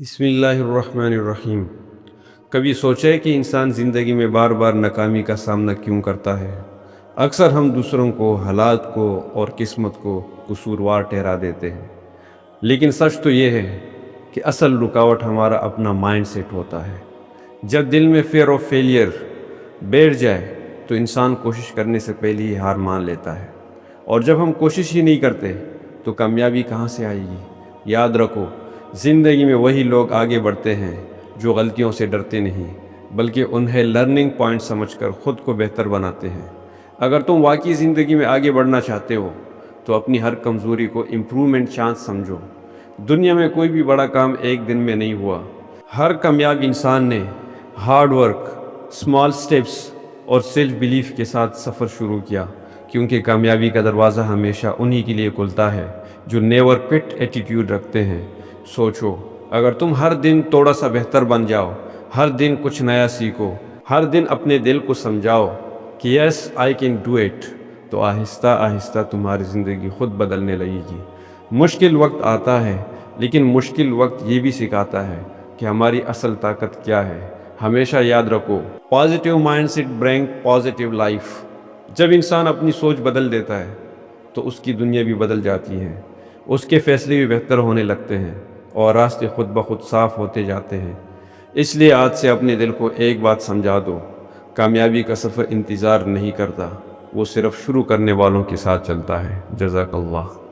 بسم اللہ الرحمن الرحیم۔ کبھی سوچا ہے کہ انسان زندگی میں بار بار ناکامی کا سامنا کیوں کرتا ہے؟ اکثر ہم دوسروں کو، حالات کو اور قسمت کو قصوروار ٹھہرا دیتے ہیں، لیکن سچ تو یہ ہے کہ اصل رکاوٹ ہمارا اپنا مائنڈ سیٹ ہوتا ہے۔ جب دل میں فیئر آف فیلئر بیٹھ جائے تو انسان کوشش کرنے سے پہلے ہی ہار مان لیتا ہے، اور جب ہم کوشش ہی نہیں کرتے تو کامیابی کہاں سے آئے گی؟ یاد رکھو، زندگی میں وہی لوگ آگے بڑھتے ہیں جو غلطیوں سے ڈرتے نہیں بلکہ انہیں لرننگ پوائنٹ سمجھ کر خود کو بہتر بناتے ہیں۔ اگر تم واقعی زندگی میں آگے بڑھنا چاہتے ہو تو اپنی ہر کمزوری کو امپرومنٹ چانس سمجھو۔ دنیا میں کوئی بھی بڑا کام ایک دن میں نہیں ہوا۔ ہر کامیاب انسان نے ہارڈ ورک، اسمال سٹیپس اور سیلف بیلیف کے ساتھ سفر شروع کیا، کیونکہ کامیابی کا دروازہ ہمیشہ انہی کے لیے کھلتا ہے جو نیور کوئٹ ایٹیٹیوڈ رکھتے ہیں۔ سوچو، اگر تم ہر دن تھوڑا سا بہتر بن جاؤ، ہر دن کچھ نیا سیکھو، ہر دن اپنے دل کو سمجھاؤ کہ یس آئی کین ڈو اٹ، تو آہستہ آہستہ تمہاری زندگی خود بدلنے لگے گی۔ مشکل وقت آتا ہے، لیکن مشکل وقت یہ بھی سکھاتا ہے کہ ہماری اصل طاقت کیا ہے۔ ہمیشہ یاد رکھو، پازیٹیو مائنڈ سیٹ برنگ پازیٹیو لائف۔ جب انسان اپنی سوچ بدل دیتا ہے تو اس کی دنیا بھی بدل جاتی ہے، اس کے فیصلے بھی بہتر ہونے لگتے ہیں اور راستے خود بخود صاف ہوتے جاتے ہیں۔ اس لیے آج سے اپنے دل کو ایک بات سمجھا دو، کامیابی کا سفر انتظار نہیں کرتا، وہ صرف شروع کرنے والوں کے ساتھ چلتا ہے۔ جزاک اللہ۔